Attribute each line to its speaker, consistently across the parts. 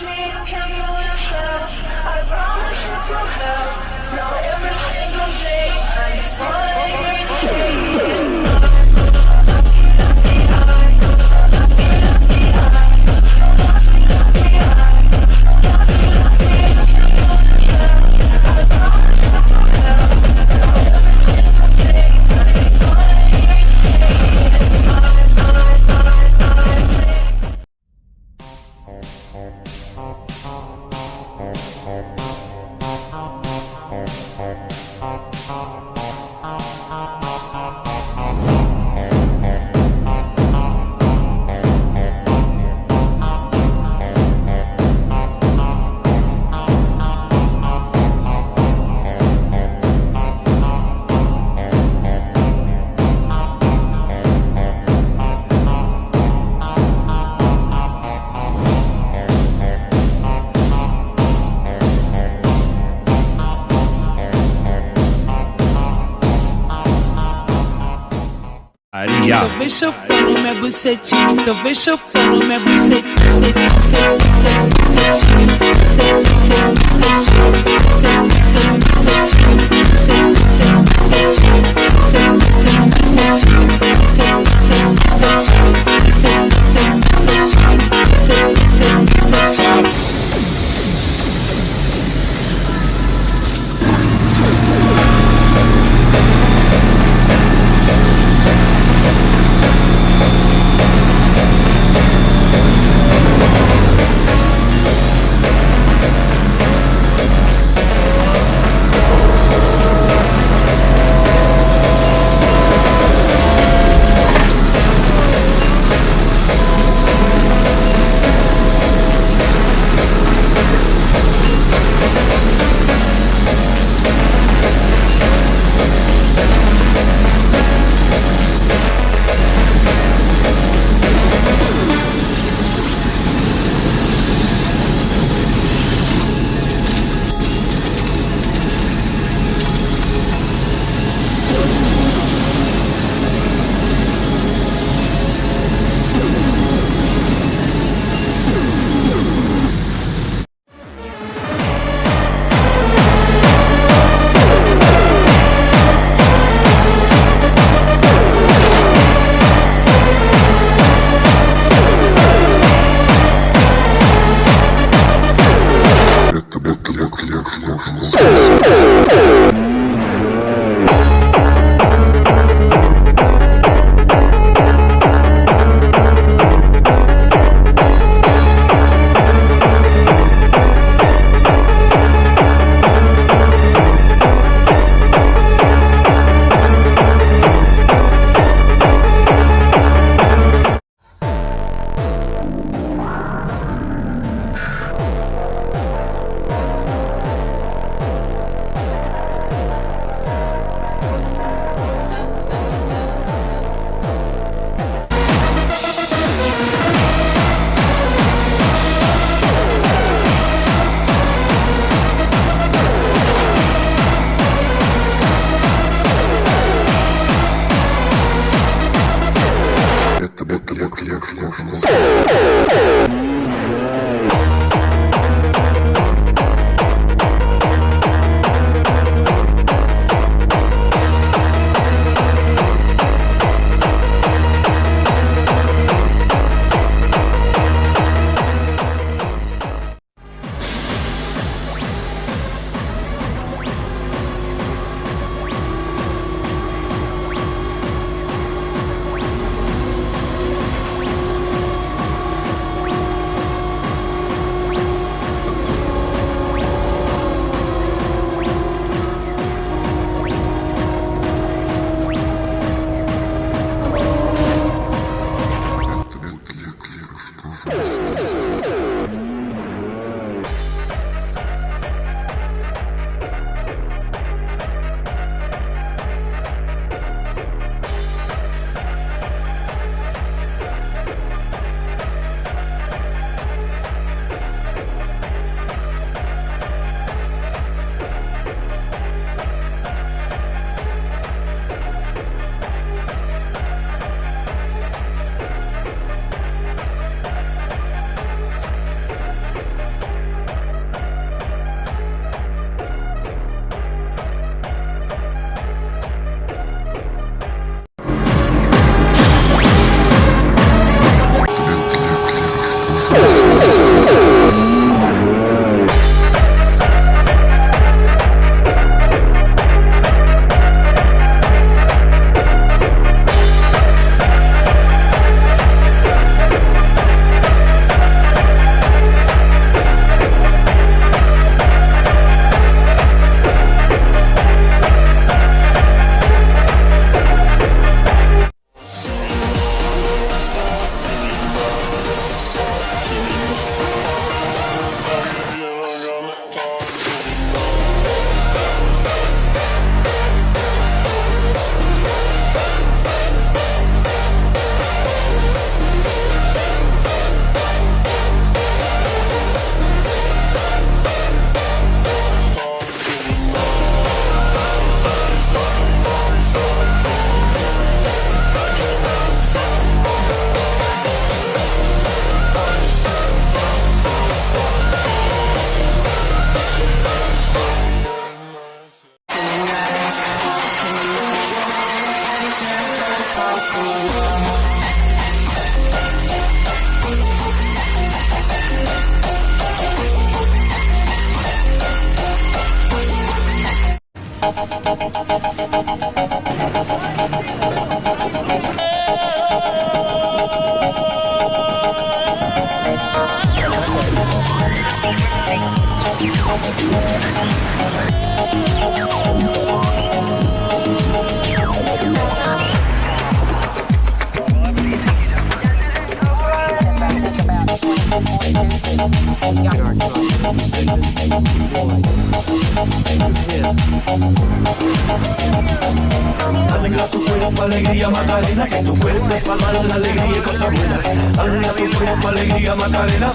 Speaker 1: me, you can move yourself. I promise you can help. Now every single day, I just wanna hear you say it.
Speaker 2: Então vem chupando minha bucetinha, então vem chupando minha bucetinha, bucetinha, bucetinha, bucetinha, bucetinha, bucetinha, bucetinha, bucetinha, bucetinha, bucetinha, bucetinha, bucetinha, bucetinha, bucetinha.
Speaker 3: Alegra tu cuerpo, alegría, Macarena, que tu cuerpo es para dar la alegría y cosas buenas. Alegra tu cuerpo, alegría, Macarena.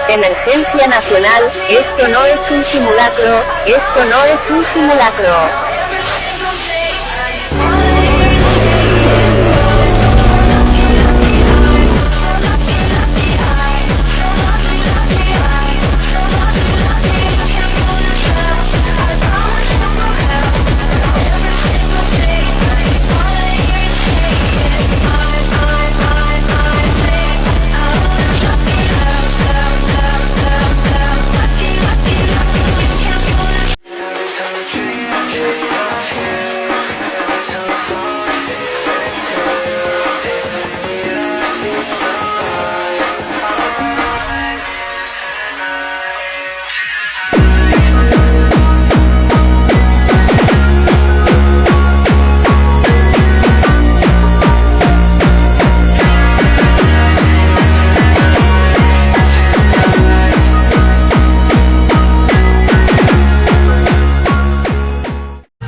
Speaker 4: Emergencia nacional, esto no es un simulacro, esto no es un simulacro.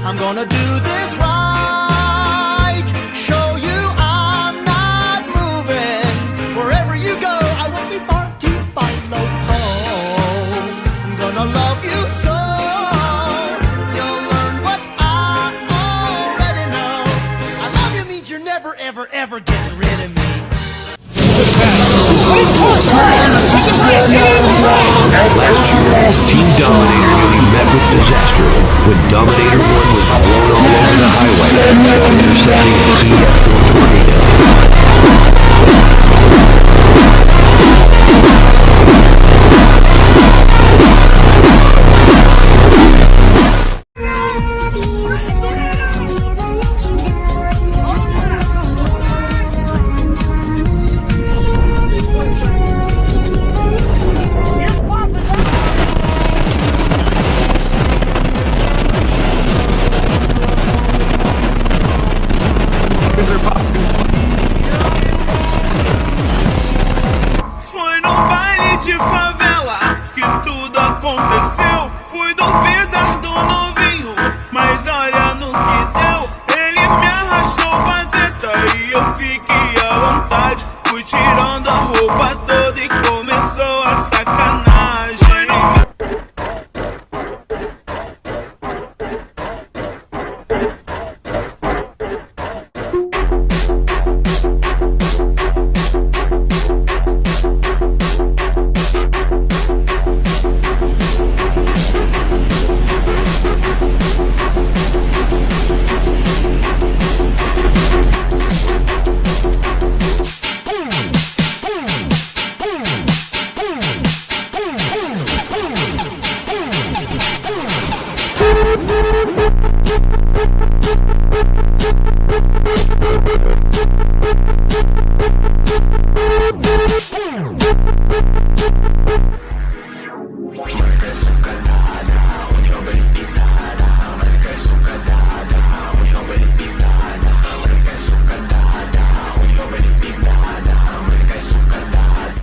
Speaker 5: I'm gonna do this right. Show you I'm not moving. Wherever you go, I won't be far to follow home. I'm gonna love you so. You'll learn what I already know. I love you means you're never, ever, ever getting rid of me.
Speaker 6: Last year, Team Dominator nearly met with disaster when Dominator 1 was blown all over the highway while intercepting an EF-4 tornado.